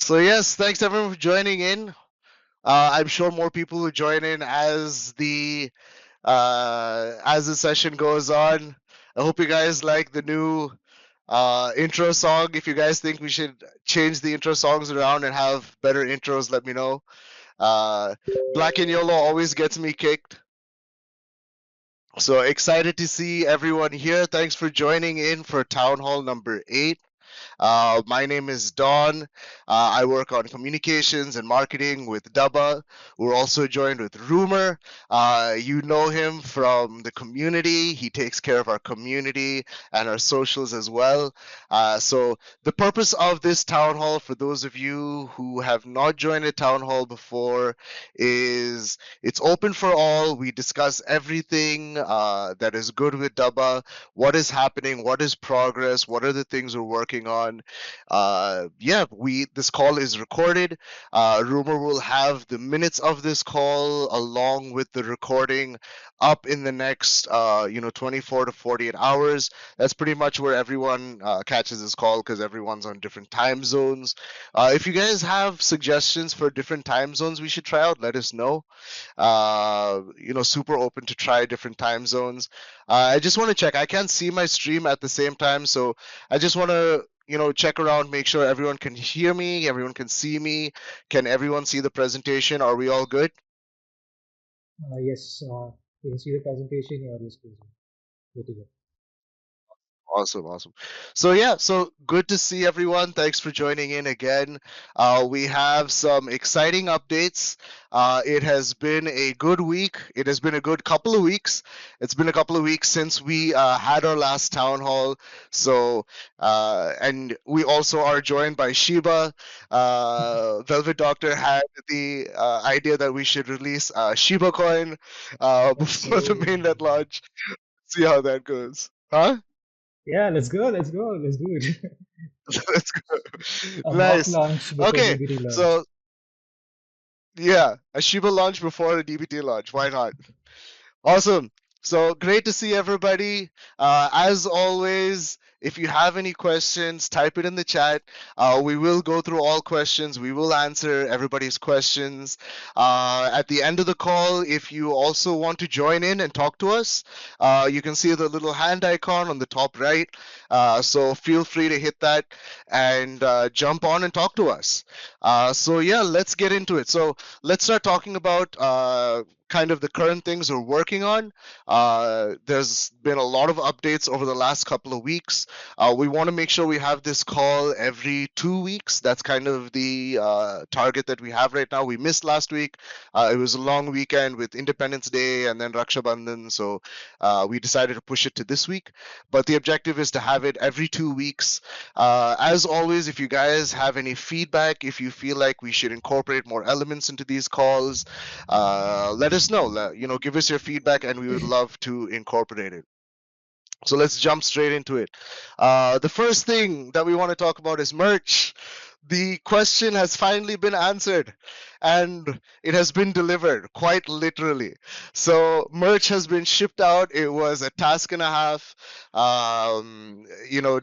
So yes, thanks everyone for joining in. I'm sure more people will join in as the session goes on. I hope you guys like the new intro song. If you guys think we should change the intro songs around and have better intros, let me know. Uh, Black and Yellow always gets me kicked. So excited to see everyone here. Thanks for joining in for Town Hall number 8. My name is Don. I work on communications and marketing with Dabba. We're also joined with Rumor. You know him from the community. He takes care of our community and our socials as well. So the purpose of this town hall, for those of you who have not joined a town hall before, is it's open for all. We discuss everything that is good with Dabba, what is happening, what is progress, what are the things we're working on. Yeah, we this call is recorded. Rumor will have the minutes of this call along with the recording up in the next 24 to 48 hours. That's pretty much where everyone catches this call because everyone's on different time zones. If you guys have suggestions for different time zones we should try out, let us know. Super open to try different time zones. I just want to check. I can't see my stream at the same time, so I just want to check around, make sure everyone can hear me, everyone can see me. Can everyone see the presentation? Are we all good? Yes, you can see the presentation. Your audio is clear. Good to go. Awesome, awesome. So yeah, so good to see everyone. Thanks for joining in again. We have some exciting updates. It has been a good week. It has been a good couple of weeks. It's been a couple of weeks since we had our last town hall. So, and we also are joined by Shiba. Velvet Doctor had the idea that we should release Shiba coin Let's before the go. mainnet launch. See how that goes. Huh? Yeah, let's go. Let's go. Let's do it. Let's go. A mock Nice. launch before Okay, DBT launch. so yeah, a Shiba launch before a DBT launch. Why not? Awesome. So great to see everybody. As always, if you have any questions, type it in the chat. We will go through all questions. We will answer everybody's questions. At the end of the call, if you also want to join in and talk to us, you can see the little hand icon on the top right. So feel free to hit that and jump on and talk to us. So yeah, let's get into it. So let's start talking about kind of the current things we're working on. There's been a lot of updates over the last couple of weeks. We want to make sure we have this call every 2 weeks. That's kind of the target that we have right now. We missed last week. It was a long weekend with Independence Day and then Raksha Bandhan, so we decided to push it to this week. But the objective is to have it every 2 weeks. As always, if you guys have any feedback, if you feel like we should incorporate more elements into these calls, let us know. Give us your feedback, and we would love to incorporate it. So let's jump straight into it. The first thing that we want to talk about is merch. The question has finally been answered and it has been delivered quite literally. So merch has been shipped out. It was a task and a half,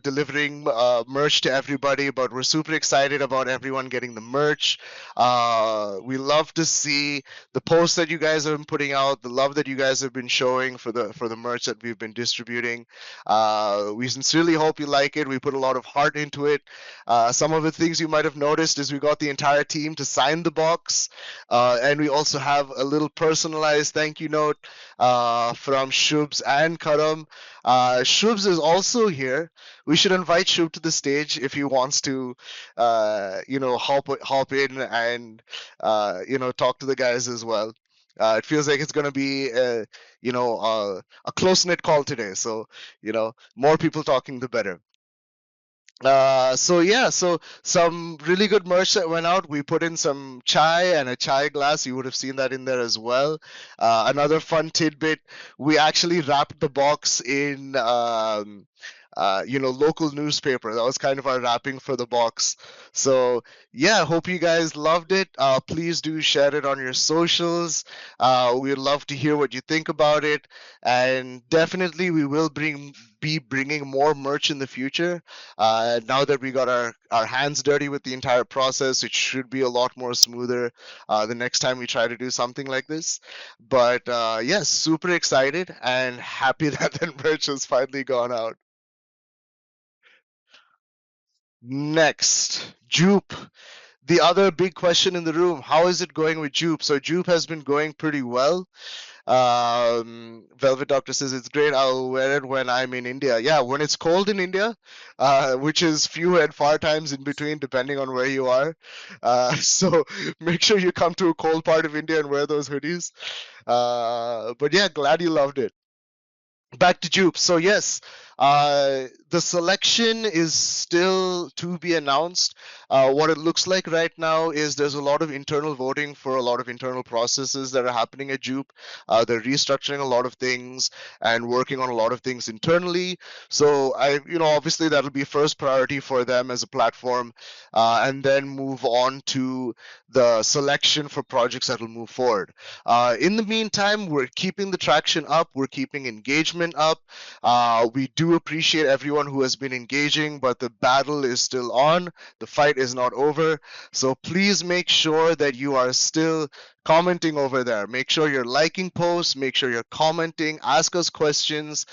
delivering merch to everybody, but we're super excited about everyone getting the merch. We love to see the posts that you guys have been putting out, the love that you guys have been showing for the merch that we've been distributing. We sincerely hope you like it. We put a lot of heart into it. Some of the things you might have noticed is we got the entire team to sign the box, and we also have a little personalized thank you note from Shubs and Karam. Shubs is also here. We should invite Shub to the stage if he wants to, hop in and talk to the guys as well. It feels like it's going to be a close knit call today. So more people talking, the better. So yeah, so some really good merch that went out. We put in some chai and a chai glass. You would have seen that in there as well. Another fun tidbit: we actually wrapped the box in local newspaper. That was kind of our wrapping for the box. So yeah, hope you guys loved it. Please do share it on your socials. We'd love to hear what you think about it, and definitely we will be bringing more merch in the future. Now that we got our hands dirty with the entire process, it should be a lot more smoother the next time we try to do something like this. But yes, super excited and happy that that merch has finally gone out. Next, Jupe. The other big question in the room: how is it going with Jupe? So Jupe has been going pretty well. Velvet Doctor says it's great. I'll wear it when I'm in India. Yeah, when it's cold in India, which is few and far times in between, depending on where you are. So make sure you come to a cold part of India and wear those hoodies. But yeah, glad you loved it. Back to Jupe. So yes, the selection is still to be announced. What it looks like right now is there's a lot of internal voting for a lot of internal processes that are happening at Jupe. They're restructuring a lot of things and working on a lot of things internally. So obviously that'll be first priority for them as a platform, and then move on to the selection for projects that will move forward. In the meantime, we're keeping the traction up, we're keeping engagement up. We do appreciate everyone who has been engaging, but the battle is still on. The fight is not over. So please make sure that you are still commenting over there. Make sure you're liking posts, make sure you're commenting, ask us questions,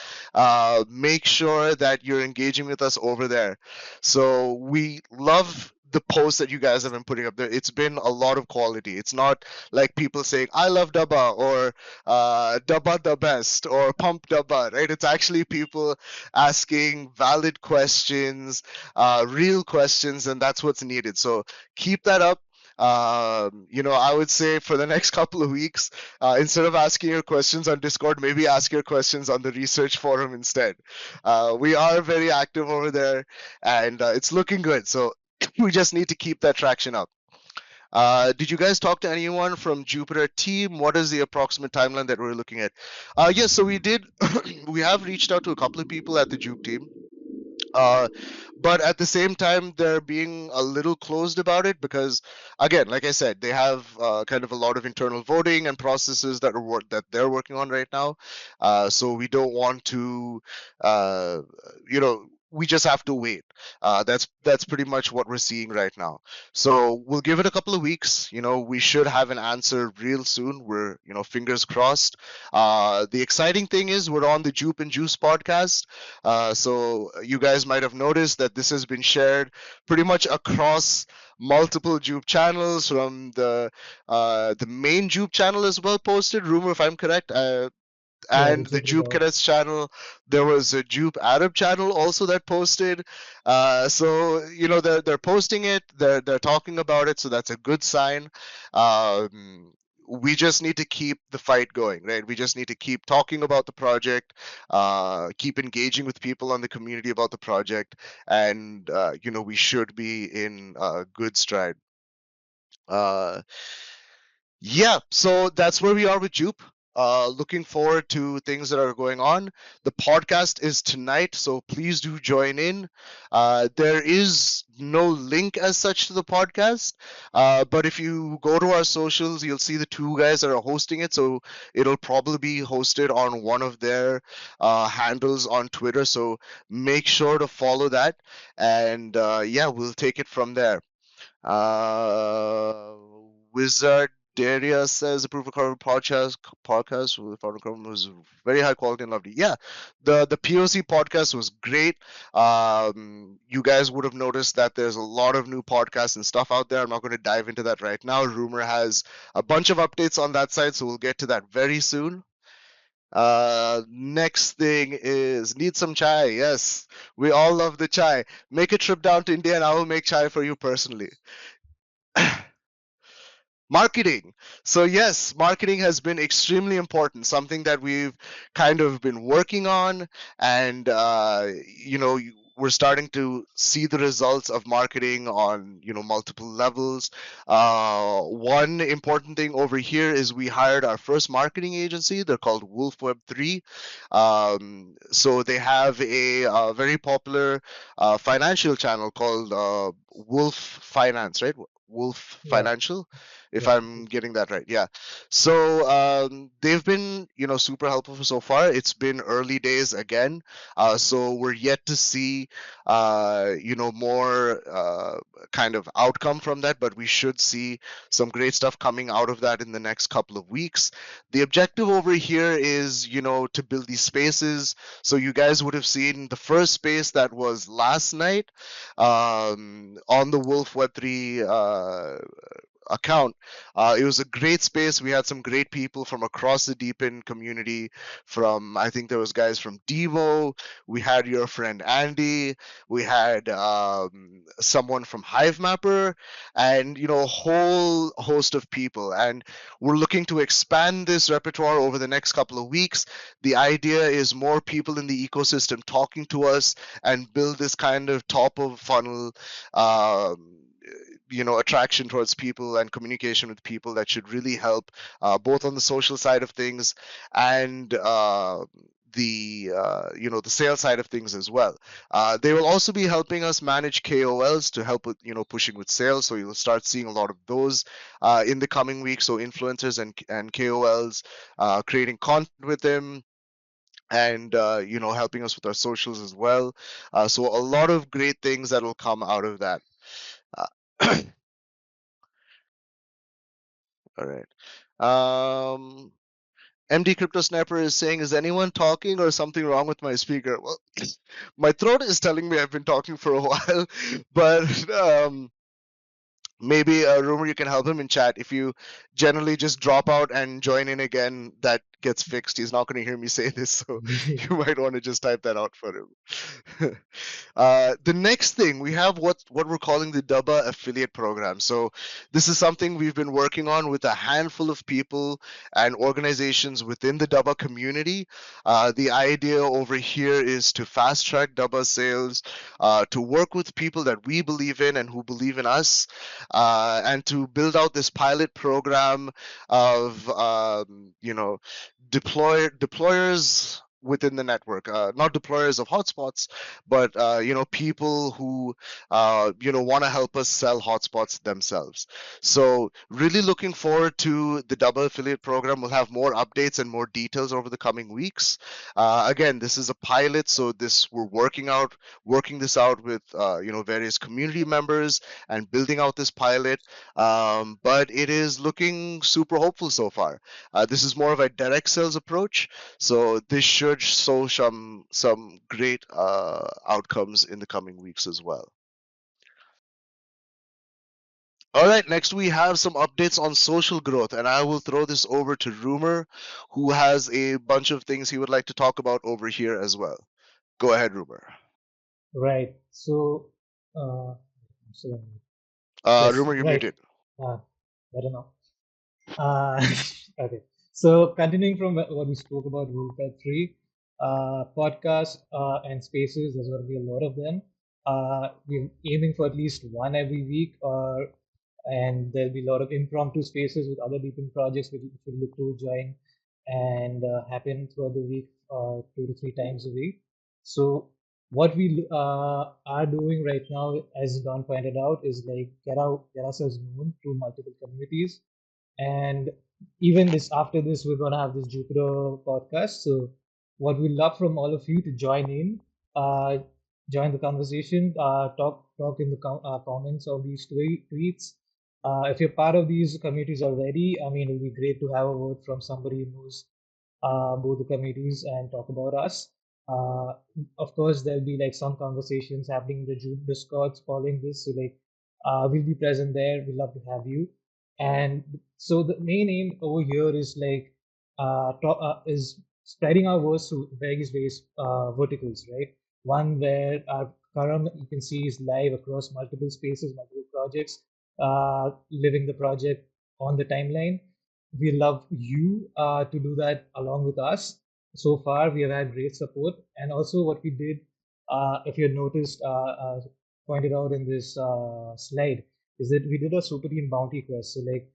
make sure that you're engaging with us over there. So we love the posts that you guys have been putting up there. It's been a lot of quality. It's not like people saying I love Dabba or Dabba the best or Pump Dabba, right? It's actually people asking valid questions, real questions, and that's what's needed. So keep that up. I would say for the next couple of weeks, instead of asking your questions on Discord, maybe ask your questions on the research forum instead. We are very active over there, and it's looking good. So we just need to keep that traction up. Did you guys talk to anyone from Jupiter team? What is the approximate timeline that we're looking at? Yes, so we did. We have reached out to a couple of people at the Jupe team. Uh, but at the same time, they're being a little closed about it because, again, like I said, they have kind of a lot of internal voting and processes that they're working on right now. So we don't want to, uh, we just have to wait. That's pretty much what we're seeing right now. So we'll give it a couple of weeks. We should have an answer real soon. We're fingers crossed. The exciting thing is we're on the Jupe and Juice podcast. So you guys might have noticed that this has been shared pretty much across multiple Jupe channels. From the main Jupe channel as well posted. Rumor, if I'm correct. Yeah, And we the checked it Jupe out. Cadets channel. There was a Jupe Arab channel also that posted. So they're posting it. They're talking about it. So that's a good sign. We just need to keep the fight going, right? We just need to keep talking about the project, keep engaging with people on the community about the project, and we should be in good stride. Uh, yeah, so that's where we are with Jupe. Looking forward to things that are going on. The podcast is tonight, so please do join in. There is no link as such to the podcast, but if you go to our socials, you'll see the two guys that are hosting it. So it'll probably be hosted on one of their handles on Twitter. So make sure to follow that, and yeah, we'll take it from there. Uh, Wizard Daria says approve of current podcast with Found Chrome was very high quality and lovely. Yeah, the POC podcast was great. You guys would have noticed that there's a lot of new podcasts and stuff out there. I'm not going to dive into that right now. Rumor has a bunch of updates on that side, so we'll get to that very soon. Next thing is need some chai. Yes, we all love the chai. Make a trip down to India and I will make chai for you personally. Marketing. So yes, marketing has been extremely important, something that we've kind of been working on, and we're starting to see the results of marketing on multiple levels. One important thing over here is we hired our first marketing agency. They're called Wolf Web 3. So they have a very popular financial channel called Wolf Finance, right? Wolf Yeah, Financial, if yeah, I'm getting that right. Yeah. So they've been, super helpful so far. It's been early days again, so we're yet to see, more kind of outcome from that. But we should see some great stuff coming out of that in the next couple of weeks. The objective over here is, to build these spaces. So you guys would have seen the first space that was last night on the Wolf Web3 account. It was a great space. We had some great people from across the Deepin community. From I think there was guys from Devo. We had your friend Andy. We had someone from Hivemapper, and a whole host of people. And we're looking to expand this repertoire over the next couple of weeks. The idea is more people in the ecosystem talking to us and build this kind of top of funnel attraction towards people and communication with people that should really help both on the social side of things and the sales side of things as well. They will also be helping us manage KOLs to help with pushing with sales. So you'll start seeing a lot of those in the coming weeks. So influencers and KOLs creating content with them, and helping us with our socials as well. So a lot of great things that will come out of that. uh, all right. MD Crypto Snapper is saying, is anyone talking or something wrong with my speaker? Well, my throat is telling me I've been talking for a while, but maybe a rumor you can help him in chat. If you generally just drop out and join in again, that gets fixed. He's not going to hear me say this, so you might want to just type that out for him. The next thing we have what we're calling the Dabba affiliate program. So this is something we've been working on with a handful of people and organizations within the Dabba community. The idea over here is to fast track Dabba sales, to work with people that we believe in and who believe in us, and to build out this pilot program of deployers within the network, not deployers of hotspots, but people who want to help us sell hotspots themselves. So really looking forward to the double affiliate program. We'll have more updates and more details over the coming weeks. Again, this is a pilot, so we're working this out with various community members and building out this pilot. But it is looking super hopeful so far. This is more of a direct sales approach, so this should show some great outcomes in the coming weeks as well. All right, next we have some updates on social growth, and I will throw this over to Rumor, who has a bunch of things he would like to talk about over here as well. Go ahead, Rumor. right. Uh, so yes, Rumor, you're right. muted. Uh, I don't know. Uh, okay. So continuing from what we spoke about, Rule 3, podcasts and spaces, there's going to be a lot of them. We're aiming for at least one every week, and there'll be a lot of impromptu spaces with other deepened projects which we look to join and happen throughout the week, 2 to 3 times a week. So what we are doing right now, as Don pointed out, is like get ourselves known through multiple communities. And even this after this, we're gonna have this Jupiter podcast. So what we love from all of you to join in, uh, join the conversation, talk in the comments of these tweets. If you're part of these communities already, I mean, it'll be great to have a word from somebody who knows both the communities and talk about us. Uh, of course, there'll be like some conversations happening in the Discords following this. So like, we'll be present there. We'd love to have you. And so the main aim over here is like is spreading our voice to various verticals, right? One where our Karam you can see is live across multiple spaces, multiple projects, living the project on the timeline. We love you to do that along with us. So far, we have had great support, and also what we did. if you noticed, pointed out in this slide, is that we did a super team bounty quest. So like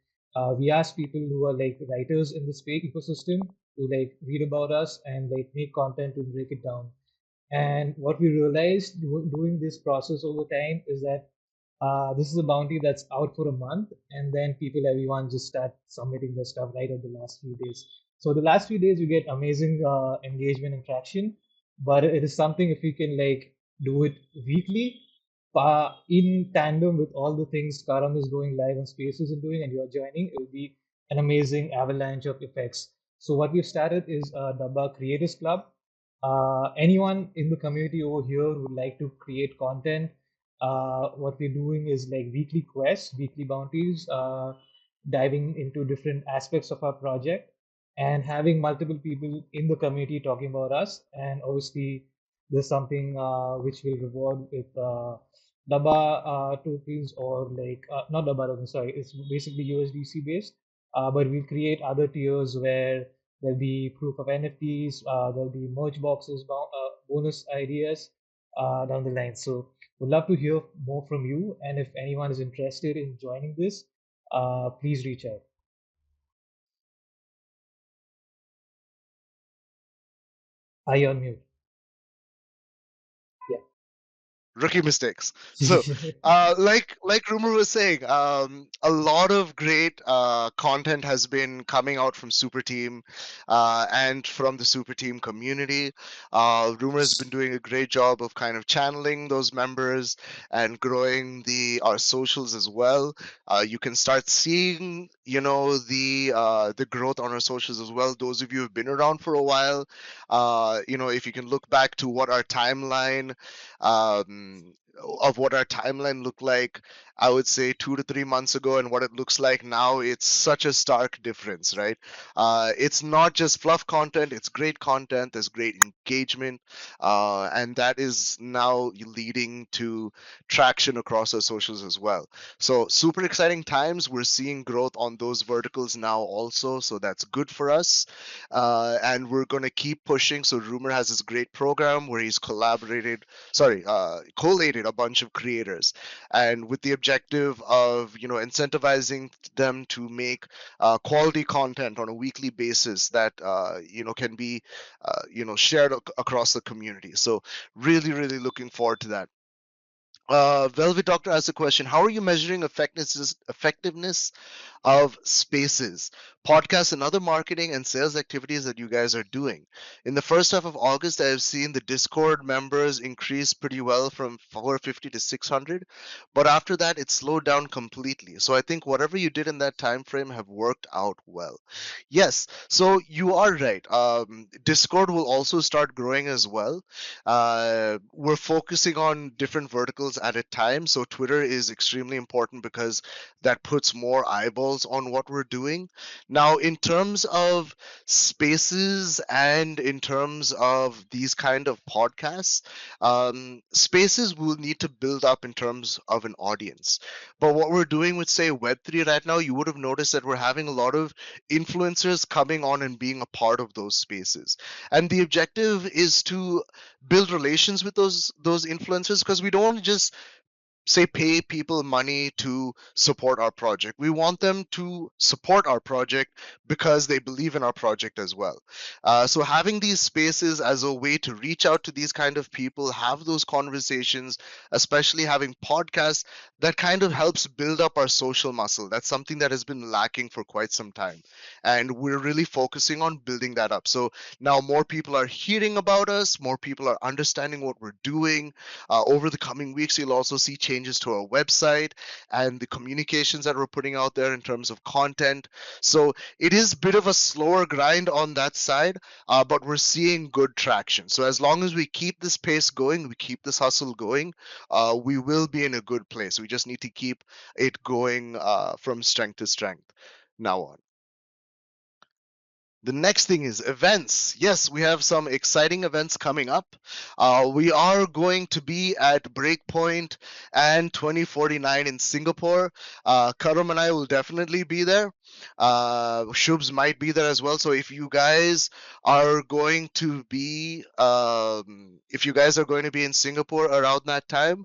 we asked people who are like writers in the space ecosystem to like read about us and like make content to break it down. And what we realized doing this process over time is that this is a bounty that's out for a month, and then everyone just start submitting their stuff right at the last few days. So the last few days, you get amazing engagement and traction, but it is something if we can like do it weekly, in tandem with all the things Karam is going live on Spaces and doing, and you're joining, it will be an amazing avalanche of effects. So what we've started is Dabba Creators Club. Anyone in the community over here who would like to create content, what we're doing is like weekly quests, weekly bounties, diving into different aspects of our project and having multiple people in the community talking about us. And obviously, there's something which will reward with Dabba tokens or like not Dabba tokens, sorry, it's basically USDC based. But we'll create other tiers where there'll be proof of NFTs, there'll be merch boxes, bonus ideas down the line. So would love to hear more from you. And if anyone is interested in joining this, please reach out. Are you on mute? Rookie mistakes. So, Yeah. like Rumor was saying, a lot of great content has been coming out from Super Team, and from the Super Team community. Rumor has been doing a great job of kind of channeling those members and growing the our socials as well. You can start seeing, the growth on our socials as well. Those of you who've been around for a while, if you can look back to what our timeline um, of what our timeline looked like, I would say 2 to 3 months ago, and what it looks like now, it's such a stark difference, right? It's not just fluff content, it's great content, there's great engagement, and that is now leading to traction across our socials as well. So, super exciting times. We're seeing growth on those verticals now also, so that's good for us. And we're going to keep pushing. So, Rumor has this great program where he's collated a bunch of creators, and with the objective of incentivizing them to make quality content on a weekly basis that can be shared across the community. So really, really looking forward to that. Velvet Doctor asked a question: how are you measuring effectiveness of spaces, podcasts, and other marketing and sales activities that you guys are doing? In the first half of August, I have seen the Discord members increase pretty well from 450 to 600, but after that, it slowed down completely. So I think whatever you did in that time frame have worked out well. Yes, so you are right. Discord will also start growing as well. We're focusing on different verticals at a time. So Twitter is extremely important because that puts more eyeballs on what we're doing. Now, in terms of spaces and in terms of these kind of podcasts, spaces will need to build up in terms of an audience. But what we're doing with, say, Web3 right now, you would have noticed that we're having a lot of influencers coming on and being a part of those spaces. And the objective is to build relations with those influencers, because we don't want to just say pay people money to support our project. We want them to support our project because they believe in our project as well. So having these spaces as a way to reach out to these kind of people, have those conversations, especially having podcasts, that kind of helps build up our social muscle. That's something that has been lacking for quite some time, and we're really focusing on building that up. So now more people are hearing about us, more people are understanding what we're doing. Over the coming weeks, you'll also see changes to our website and the communications that we're putting out there in terms of content. So it is a bit of a slower grind on that side, but we're seeing good traction. So as long as we keep this pace going, we keep this hustle going, we will be in a good place. We just need to keep it going from strength to strength now on. The next thing is events. Yes, we have some exciting events coming up. We are going to be at Breakpoint and 2049 in Singapore. Karam and I will definitely be there. Shubs might be there as well. So if you guys are going to be in Singapore around that time,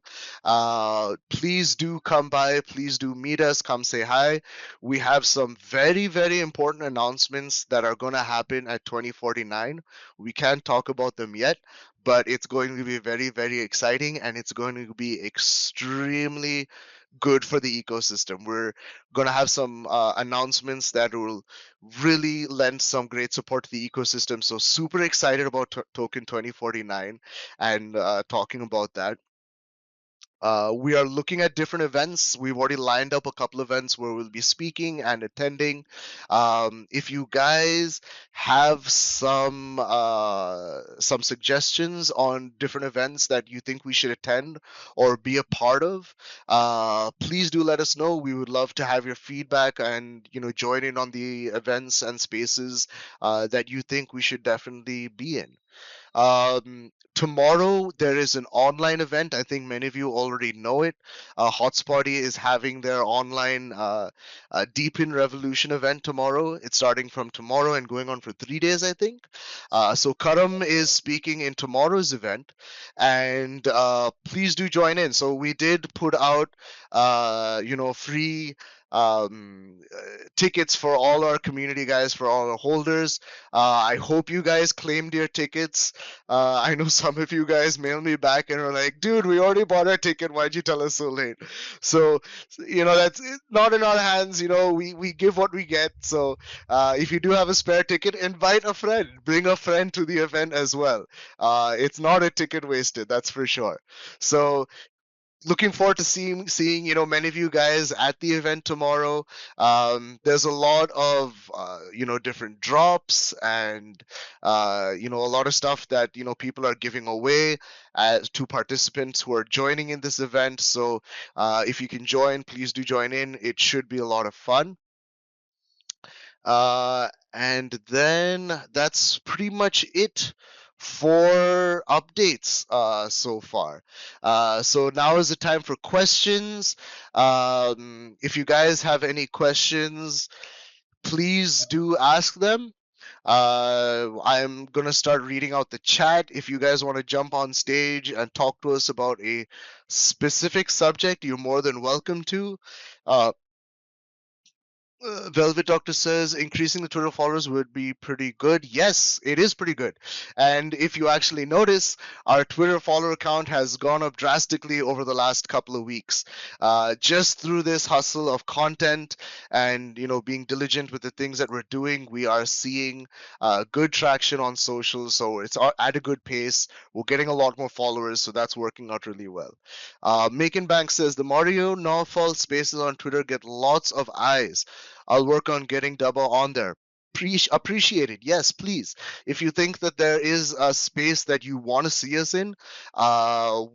please do come by. Please do meet us. Come say hi. We have some very, very important announcements that are going to happen at 2049. We can't talk about them yet, but it's going to be very, very exciting, and it's going to be extremely good for the ecosystem. We're going to have some announcements that will really lend some great support to the ecosystem. So, super excited about Token 2049 and talking about that. We are looking at different events. We've already lined up a couple events where we'll be speaking and attending. If you guys have some suggestions on different events that you think we should attend or be a part of, please do let us know. We would love to have your feedback and join in on the events and spaces that you think we should definitely be in. Tomorrow there is an online event. I think many of you already know it. Hotspotty is having their online Deep in Revolution event tomorrow. It's starting from tomorrow and going on for 3 days, I think. So Karam is speaking in tomorrow's event, and please do join in. So we did put out, free tickets for all our community guys, for all our holders. I hope you guys claimed your tickets. I know some of you guys mailed me back and were like, dude, we already bought our ticket. Why'd you tell us so late? So, that's not in our hands. We give what we get. So, if you do have a spare ticket, invite a friend. Bring a friend to the event as well. It's not a ticket wasted, that's for sure. So, looking forward to seeing many of you guys at the event tomorrow. There's a lot of different drops and a lot of stuff that people are giving away to participants who are joining in this event. So if you can join, please do join in. It should be a lot of fun. And then that's pretty much it for updates so far. So now is the time for questions. If you guys have any questions, please do ask them. I'm gonna start reading out the chat. If you guys want to jump on stage and talk to us about a specific subject, you're more than welcome to. Uh, Velvet Doctor says increasing the Twitter followers would be pretty good. Yes, it is pretty good. And if you actually notice, our Twitter follower count has gone up drastically over the last couple of weeks. Just through this hustle of content and being diligent with the things that we're doing, we are seeing good traction on social. So it's at a good pace. We're getting a lot more followers, so that's working out really well. Macon Bank says the Mario Nawfal spaces on Twitter get lots of eyes. I'll work on getting Dabba on there. Appreciate it. Yes, please. If you think that there is a space that you want to see us in,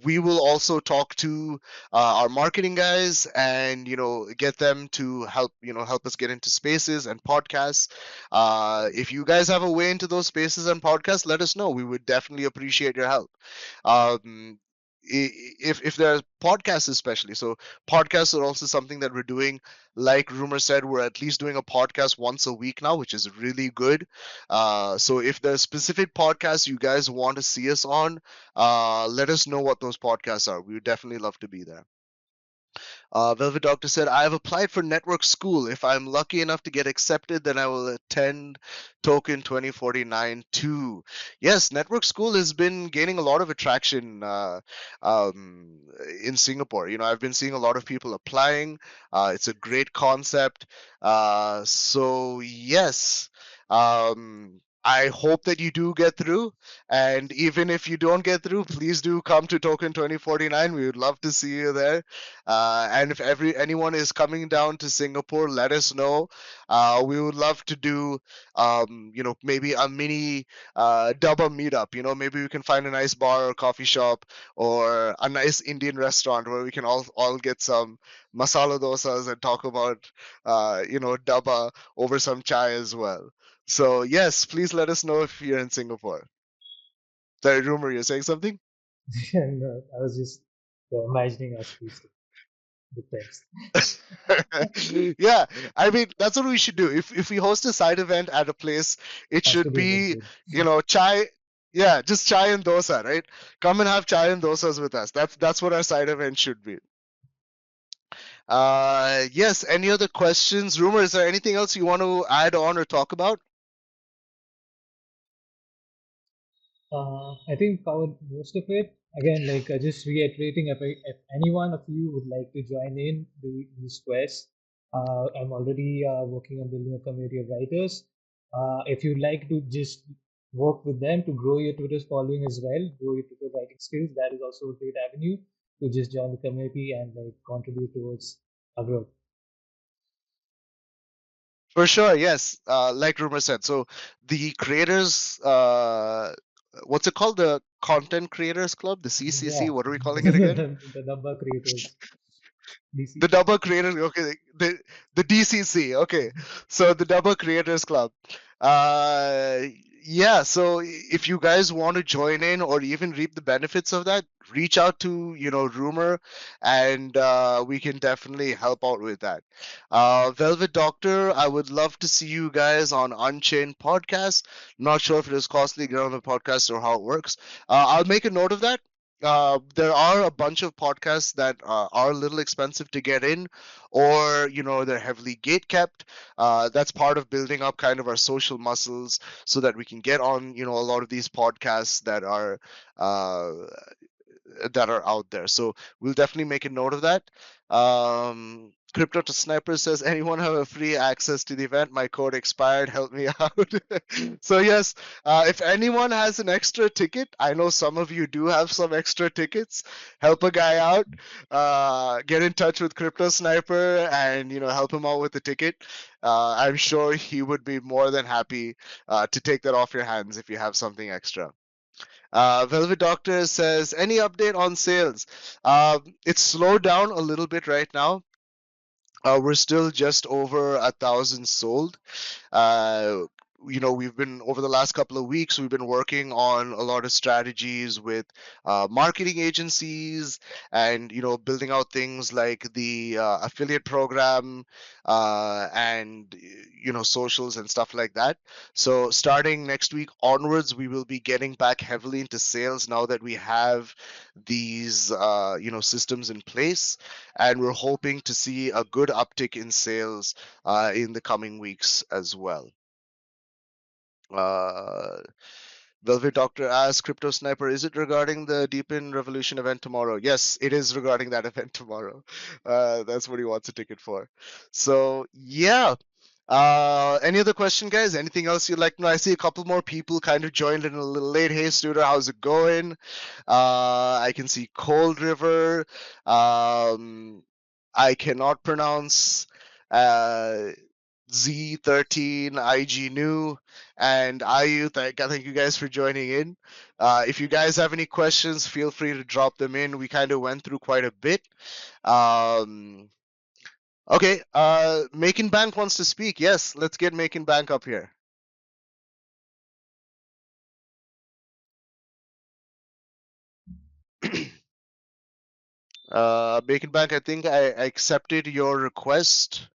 we will also talk to our marketing guys and get them to help us get into spaces and podcasts. If you guys have a way into those spaces and podcasts, let us know. We would definitely appreciate your help. Um, if there are podcasts especially, so podcasts are also something that we're doing. Like Rumor said, we're at least doing a podcast once a week now, which is really good. So if there's specific podcasts you guys want to see us on, let us know what those podcasts are. We would definitely love to be there. Velvet Doctor said, I have applied for network school. If I'm lucky enough to get accepted, then I will attend Token 2049 too. Yes, network school has been gaining a lot of attraction um, in Singapore. I've been seeing a lot of people applying. It's a great concept. So, yes. I hope that you do get through. And even if you don't get through, please do come to Token 2049. We would love to see you there. And if anyone is coming down to Singapore, let us know. We would love to do, maybe a mini Dabba meetup. Maybe we can find a nice bar or coffee shop or a nice Indian restaurant where we can all get some masala dosas and talk about dabba over some chai as well. So yes, please let us know if you're in Singapore. Sorry, rumor, you're saying something? And I was just imagining us tasting the things. Yeah, I mean that's what we should do. If we host a side event at a place, it Has to should be be, liquid. chai. Yeah, just chai and dosa, right? Come and have chai and dosas with us. That's what our side event should be. Yes. Any other questions? Rumor, is there anything else you want to add on or talk about? I think covered most of it. Again, like just reiterating, if any one of you would like to join in these quests, I'm already working on building a community of writers. If you'd like to just work with them to grow your Twitter following as well, grow your Twitter writing skills, that is also a great avenue to just join the community and like contribute towards our growth. For sure, yes. Like Rumor said, so the creators, what's it called? The Content Creators Club, the CCC. Yeah, What are we calling it again? the number creators, The DCC. Dabba Creators, okay, the DCC, okay. So the Dabba Creators Club. Uh, yeah. So if you guys want to join in or even reap the benefits of that, reach out to Rumor, and we can definitely help out with that. Velvet Doctor, I would love to see you guys on Unchained podcast. Not sure if it is costly to get on the podcast or how it works. I'll make a note of that. There are a bunch of podcasts that are a little expensive to get in, or they're heavily gate kept. That's part of building up kind of our social muscles, so that we can get on a lot of these podcasts uh, that are out there. So we'll definitely make a note of that. Crypto to Sniper says, anyone have a free access to the event? My code expired. Help me out. So yes, if anyone has an extra ticket, I know some of you do have some extra tickets. Help a guy out. Get in touch with Crypto Sniper and help him out with the ticket. I'm sure he would be more than happy to take that off your hands if you have something extra. Velvet Doctor says, any update on sales? It's slowed down a little bit right now. We're still just over 1,000 sold. Uh, we've been over the last couple of weeks, we've been working on a lot of strategies with marketing agencies, and building out things like the affiliate program, and socials and stuff like that. So starting next week onwards, we will be getting back heavily into sales now that we have these systems in place, and we're hoping to see a good uptick in sales in the coming weeks as well. Uh, Velvet Doctor asks, Crypto Sniper, is it regarding the Deepin Revolution event tomorrow? Yes, it is regarding that event tomorrow. That's what he wants a ticket for. So, yeah. Any other question, guys? Anything else you'd like to know? I see a couple more people kind of joined in a little late. Hey, Studer, how's it going? I can see Cold River. Um, I cannot pronounce. Uh, Z13, IG New, and IU. Thank you guys for joining in. If you guys have any questions, feel free to drop them in. We kind of went through quite a bit. Um, okay, Macon Bank wants to speak. Yes, let's get Macon Bank up here. Macon Bank, I think I accepted your request.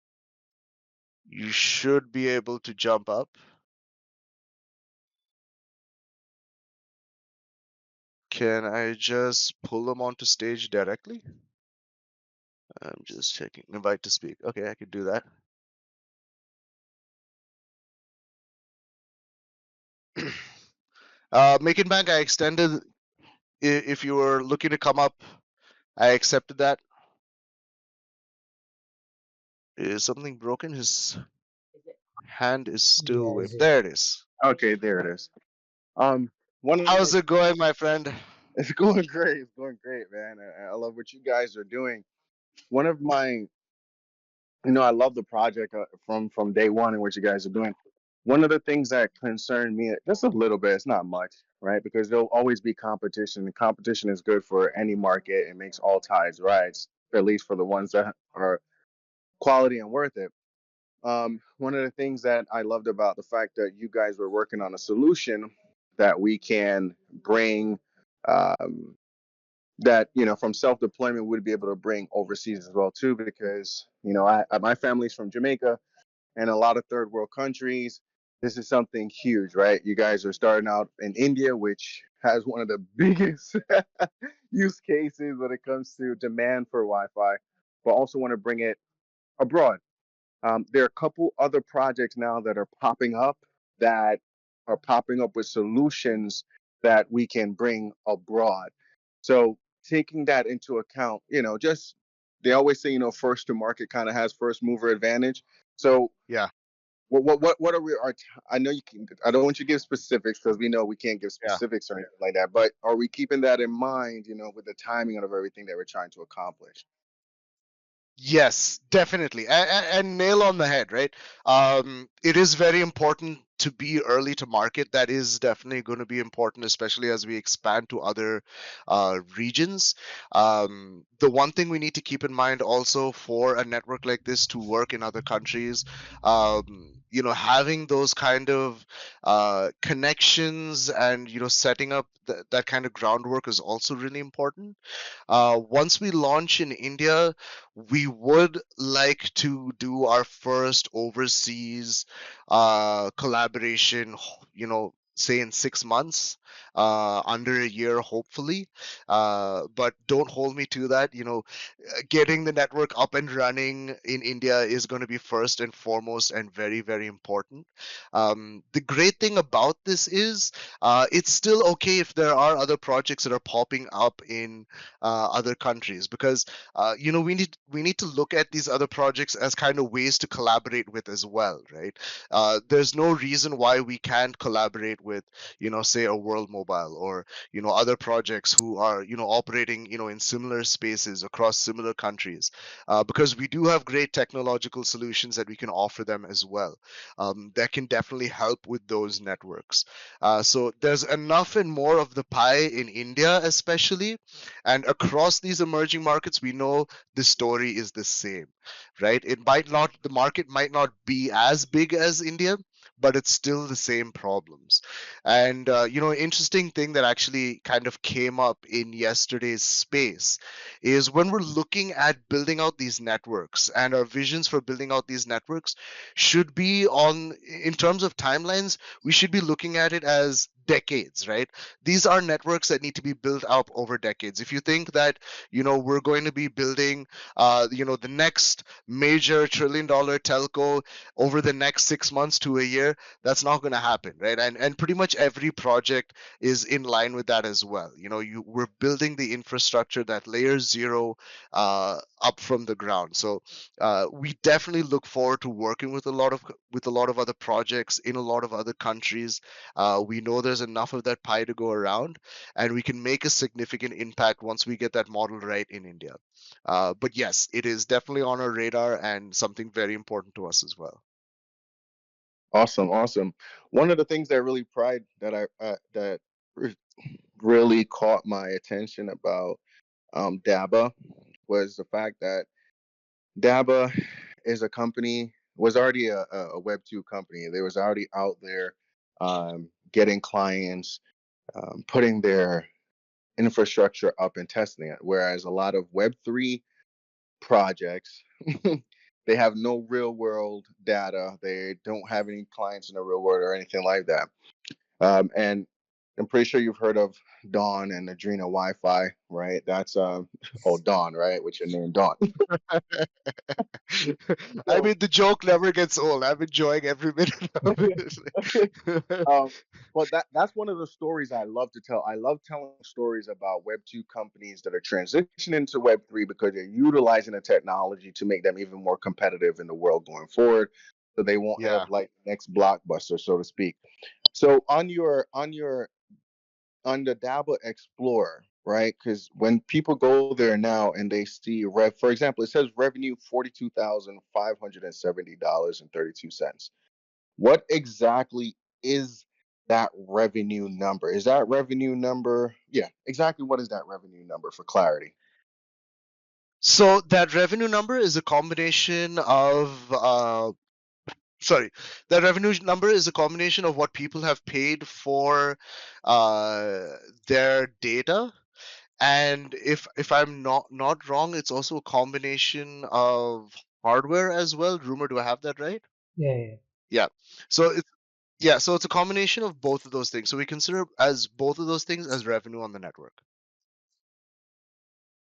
You should be able to jump up. Can I just pull them onto stage directly? I'm just checking. Invite to speak. Okay, I could do that. Macon Bank, I extended. If you were looking to come up, I accepted that. Is something broken? His hand is still Yeah, waved. There it is. Okay, there it is. Um, one of How's the it going, my friend? it's going great. It's going great, man. I love what you guys are doing. One of my, I love the project from day one and what you guys are doing. One of the things that concerned me just a little bit, it's not much, right? Because there'll always be competition. And competition is good for any market. It makes all tides rise. at least for the ones that are quality and worth it. One of the things that I loved about the fact that you guys were working on a solution that we can bring, um, that from self deployment would be able to bring overseas as well too, because my family's from Jamaica and a lot of third world countries. This is something huge, right? You guys are starting out in India, which has one of the biggest use cases when it comes to demand for Wi-Fi, but also want to bring it abroad. There are a couple other projects now that are popping up, that are popping up with solutions that we can bring abroad. So taking that into account, just they always say, first to market kind of has first mover advantage. So Yeah, what are we? I know you can. I don't want you to give specifics because we know we can't give yeah. specifics or anything like that. But are we keeping that in mind? With the timing of everything that we're trying to accomplish. Yes, definitely. And nail on the head, right? It is very important to be early to market. That is definitely going to be important, especially as we expand to other regions. The one thing we need to keep in mind also for a network like this to work in other countries, having those kind of connections and, setting up that kind of groundwork is also really important. Once we launch in India, we would like to do our first overseas collaboration, say in 6 months, under a year, hopefully. But don't hold me to that. Getting the network up and running in India is going to be first and foremost and very, very important. The great thing about this is it's still okay if there are other projects that are popping up in other countries, because we need to look at these other projects as kind of ways to collaborate with as well, right? There's no reason why we can't collaborate with, say a World Mobile, or other projects who are operating in similar spaces across similar countries, because we do have great technological solutions that we can offer them as well, that can definitely help with those networks. So there's enough and more of the pie in India, especially, and across these emerging markets, we know the story is the same, right? The market might not be as big as India, but it's still the same problems. And, interesting thing that actually kind of came up in yesterday's space is when we're looking at building out these networks, and our visions for building out these networks should be in terms of timelines, we should be looking at it as decades, right? These are networks that need to be built up over decades. If you think that we're going to be building the next major $1 trillion telco over the next 6 months to a year, that's not going to happen, right? And pretty much every project is in line with that as well. We're building the infrastructure, that layer zero, up from the ground. So we definitely look forward to working with a lot of other projects in a lot of other countries. We know there's enough of that pie to go around, and we can make a significant impact once we get that model right in India. But yes, it is definitely on our radar and something very important to us as well. Awesome, awesome. One of the things that really pride that re- really caught my attention about Dabba was the fact that Dabba is a company, was already a Web2 company. They was already out there, getting clients, putting their infrastructure up and testing it. Whereas a lot of Web3 projects, they have no real world data. They don't have any clients in the real world or anything like that. And I'm pretty sure you've heard of Dawn and Adrena Wi-Fi, right? That's oh, Dawn, right? What's your name, Dawn? I So mean, the joke never gets old. I'm enjoying every minute of it. Um, but that's one of the stories I love to tell. I love telling stories about Web2 companies that are transitioning to Web3 because they're utilizing the technology to make them even more competitive in the world going forward. So they won't have Yeah. like next blockbuster, so to speak. So on the Dabba Explorer, right? Because when people go there now and they see for example, it says revenue $42,570.32. What exactly is that revenue number? Is that revenue number? Yeah, exactly. What is that revenue number for clarity? So that revenue number is a combination of sorry, that revenue number is a combination of what people have paid for uh, their data, and if I'm not wrong, it's also a combination of hardware as well. Rumor, do I have that right? Yeah, yeah, Yeah. So it's yeah, so it's a combination of both of those things. So we consider as both of those things as revenue on the network.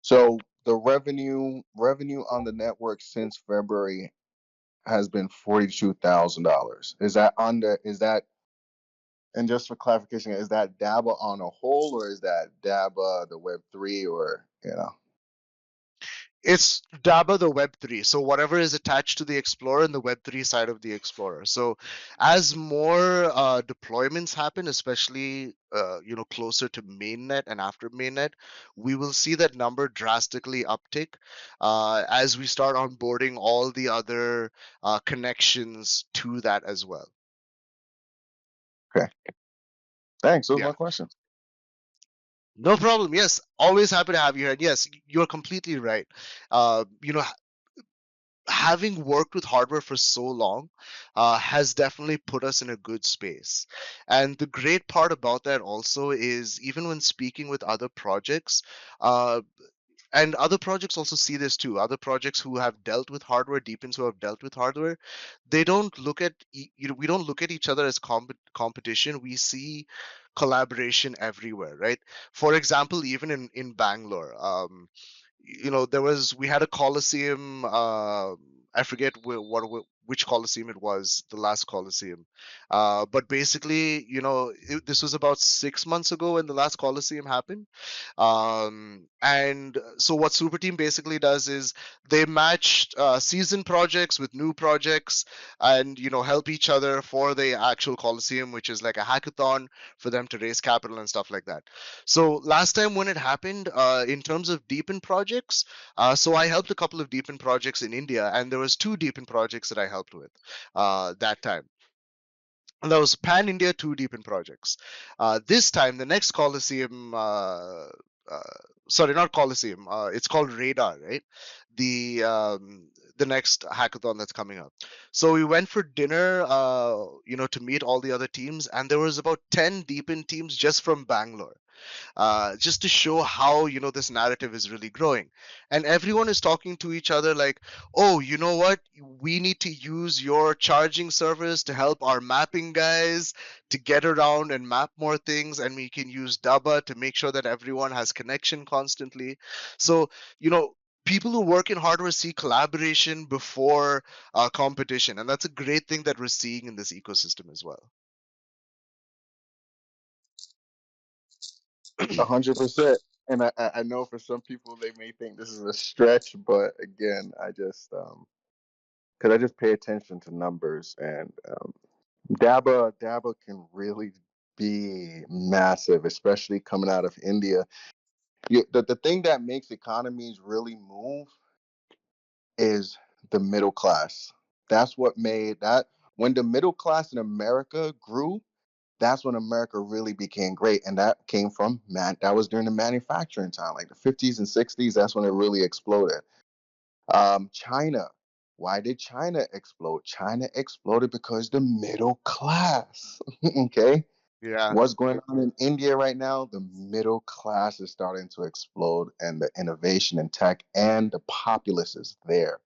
So the revenue on the network since February has been $42,000. Is that under? Is that, and just for clarification, is that Dabba on a whole, or is that Dabba the Web3, or It's Dabba the Web3. So whatever is attached to the Explorer and the Web3 side of the Explorer. So as more deployments happen, especially closer to mainnet and after mainnet, we will see that number drastically uptick as we start onboarding all the other connections to that as well. Okay? Thanks. Those are Yeah. my questions. No problem. Yes, always happy to have you here. And yes, you're completely right. Having worked with hardware for so long has definitely put us in a good space. And the great part about that also is even when speaking with other projects, uh, and other projects also see this too. Other projects who have dealt with hardware, deepens who have dealt with hardware, they don't look at we don't look at each other as competition. We see collaboration everywhere, right? For example, even in Bangalore, there was we had a coliseum. I forget which coliseum it was, the last coliseum, but basically, this was about 6 months ago when the last coliseum happened. And so what Super Team basically does is they match season projects with new projects, and help each other for the actual coliseum, which is like a hackathon for them to raise capital and stuff like that. So last time when it happened, in terms of deepen projects, so I helped a couple of deepen projects in India, and there was two deepen projects that I helped with that time. And that was Pan India, two deepen projects. This time, the next Coliseum, sorry, not Coliseum, it's called Radar, right? The the next hackathon that's coming up. So we went for dinner, to meet all the other teams, and there was about 10 deepen teams just from Bangalore, just to show how this narrative is really growing, and everyone is talking to each other like, oh, you know what, we need to use your charging service to help our mapping guys to get around and map more things, and we can use Dabba to make sure that everyone has connection constantly. So people who work in hardware see collaboration before competition, and that's a great thing that we're seeing in this ecosystem as well. 100%. And I know for some people they may think this is a stretch, but again, I just because I just pay attention to numbers, and Dabba can really be massive, especially coming out of India. The thing that makes economies really move is the middle class. That's what made that when the middle class in America grew, that's when America really became great. And that came from that was during the manufacturing time, like the 50s and 60s. That's when it really exploded. China. Why did China explode? China exploded because the middle class. Okay. Yeah. What's going on in India right now? The middle class is starting to explode, and the innovation in tech and the populace is there.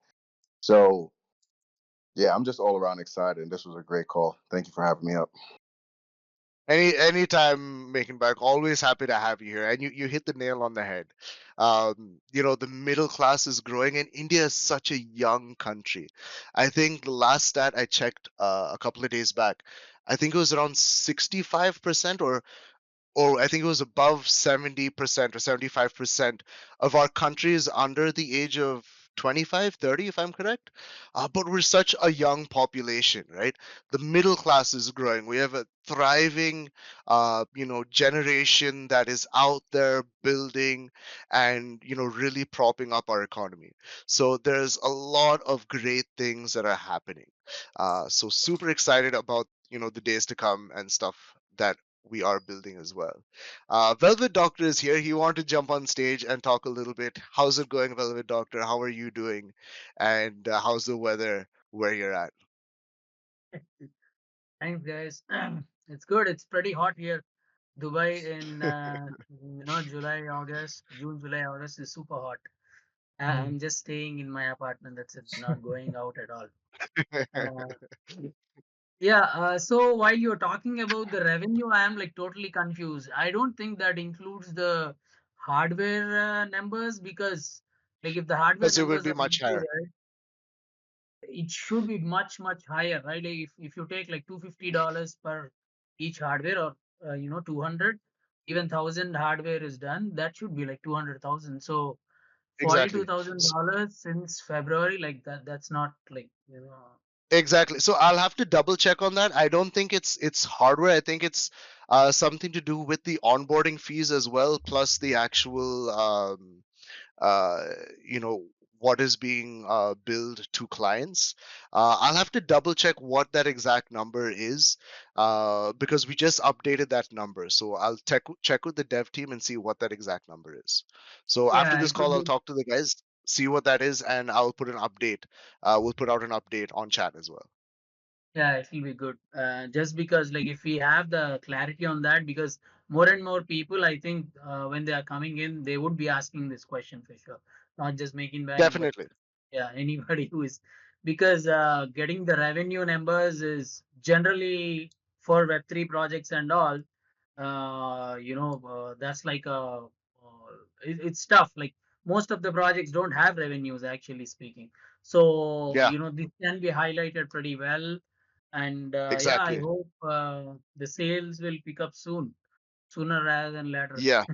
So, yeah, I'm just all around excited. And this was a great call. Thank you for having me up. Anytime, making back, always happy to have you here. And you hit the nail on the head. The middle class is growing, and India is such a young country. I think the last stat I checked a couple of days back, I think it was around 65% or I think it was above 70% or 75% of our country is under the age of 25, 30, if I'm correct. But we're such a young population, right? The middle class is growing. We have a thriving, generation that is out there building and, really propping up our economy. So there's a lot of great things that are happening. So super excited about, the days to come and stuff that we are building as well. Velvet Doctor is here. He wanted to jump on stage and talk a little bit. How's it going, Velvet Doctor? How are you doing? And how's the weather where you're at? Thanks, guys. It's good. It's pretty hot here. Dubai in July, August, June, July, August is super hot. Hmm. I'm just staying in my apartment. That's it. Not going out at all. Uh, yeah. So while you're talking about the revenue, I am like totally confused. I don't think that includes the hardware numbers because, like, if the hardware Because it would numbers be are much higher. included, it should be much higher, right? Like if you take like $250 per each hardware, or 200, even 1,000 hardware is done, that should be like 200,000. So Exactly. $42,000 since February, like that's not like Exactly. So I'll have to double check on that. I don't think it's hardware. I think it's something to do with the onboarding fees as well, plus the actual uh, you know what is being billed to clients. I'll have to double check what that exact number is because we just updated that number. So I'll check with the dev team and see what that exact number is. So after yeah, this it would call, I'll be. talk to the guys, see what that is, and I'll put an update. We'll put out an update on chat as well. Yeah, it will be good. Just because, like, if we have the clarity on that, because more and more people, I think, when they are coming in, they would be asking this question for sure. Not just making bank, but Definitely. yeah, anybody who is, because getting the revenue numbers is generally for Web3 projects and all. That's like it's tough. Like most of the projects don't have revenues, actually speaking. So Yeah. this can be highlighted pretty well, and yeah, I Exactly. hope the sales will pick up soon, sooner rather than later. Yeah.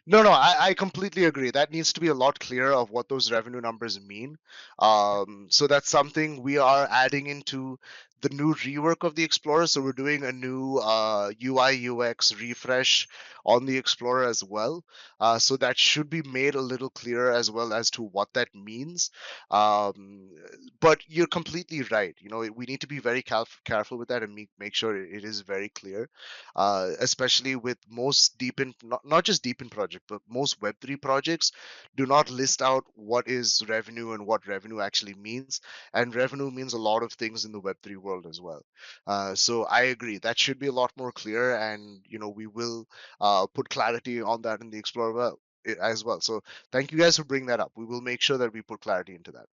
No, no, I completely agree. That needs to be a lot clearer of what those revenue numbers mean. So that's something we are adding into the new rework of the Explorer. So we're doing a new UI UX refresh on the Explorer as well. So that should be made a little clearer as well as to what that means. Um, but you're completely right. We need to be very careful with that and make sure it is very clear, especially with most deep in not just deep in project, but most Web3 projects do not list out what is revenue and what revenue actually means. And revenue means a lot of things in the Web3 world as well. So I agree that should be a lot more clear, and we will put clarity on that in the Explorer as well. So thank you guys for bringing that up. We will make sure that we put clarity into that.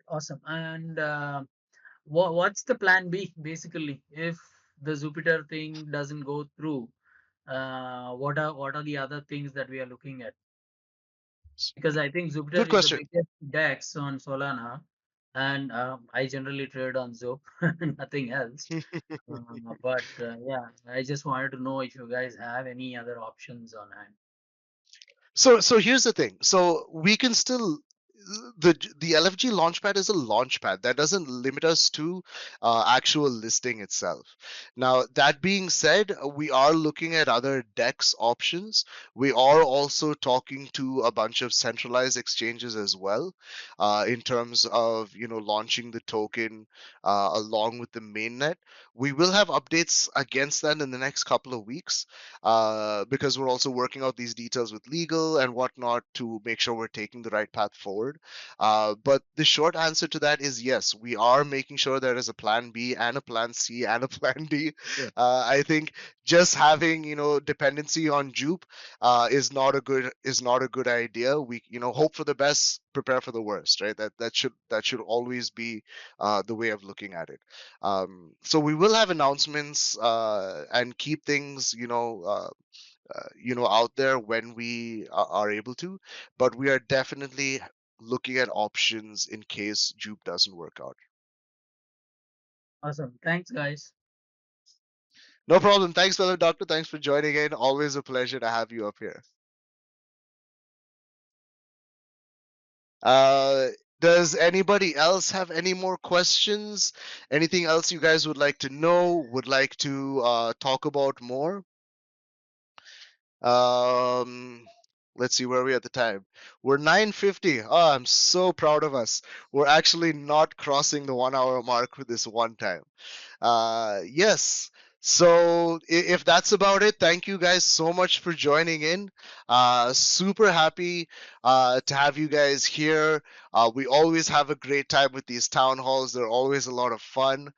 Awesome. And what's the plan B basically if the Jupiter thing doesn't go through? What are the other things that we are looking at? Because I think Jupiter Good is the question. biggest DEX on Solana, and I generally trade on Zoop, nothing else. But yeah, I just wanted to know if you guys have any other options on hand. So here's the thing. So we can still the LFG launchpad is a launchpad that doesn't limit us to actual listing itself. Now that being said, we are looking at other DEX options. We are also talking to a bunch of centralized exchanges as well, in terms of launching the token along with the mainnet. We will have updates against that in the next couple of weeks, because we're also working out these details with legal and whatnot to make sure we're taking the right path forward. But the short answer to that is yes, we are making sure there is a plan B and a plan C and a plan D. I think just having dependency on Jupe is not a good idea. We hope for the best, prepare for the worst, right? That should always be the way of looking at it. So we will have announcements and keep things out there when we are able to, but we are definitely looking at options in case Jupe doesn't work out. Awesome. Thanks, guys. No problem. Thanks, fellow doctor. Thanks for joining in. Always a pleasure to have you up here. Uh, does anybody else have any more questions? Anything else you guys would like to know? Would like to talk about more? Um, let's see where are we at the time. We're 9:50. Oh, I'm so proud of us. We're actually not crossing the 1 hour mark with this one time. Yes. So if that's about it, thank you guys so much for joining in. Super happy to have you guys here. We always have a great time with these town halls. They're always a lot of fun.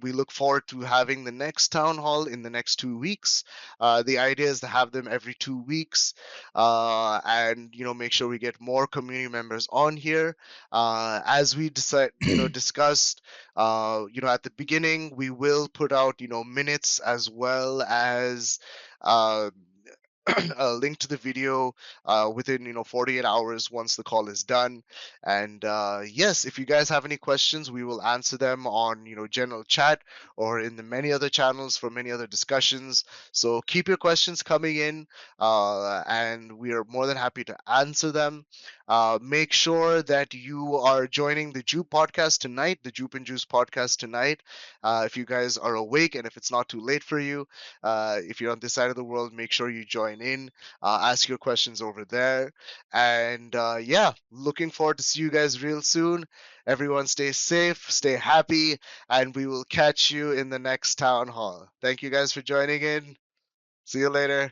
We look forward to having the next town hall in the next 2 weeks. The idea is to have them every 2 weeks, and make sure we get more community members on here. As we decide, discussed, at the beginning, we will put out, minutes as well as uh, a link to the video within 48 hours once the call is done. And yes, if you guys have any questions, we will answer them on general chat or in the many other channels for many other discussions. So keep your questions coming in, and we are more than happy to answer them. Make sure that you are joining the Jupe podcast tonight, the Jupe and Juice podcast tonight, if you guys are awake and if it's not too late for you. If you're on this side of the world, make sure you join in, ask your questions over there. And yeah, looking forward to see you guys real soon. Everyone stay safe, stay happy, and we will catch you in the next town hall. Thank you guys for joining in. See you later.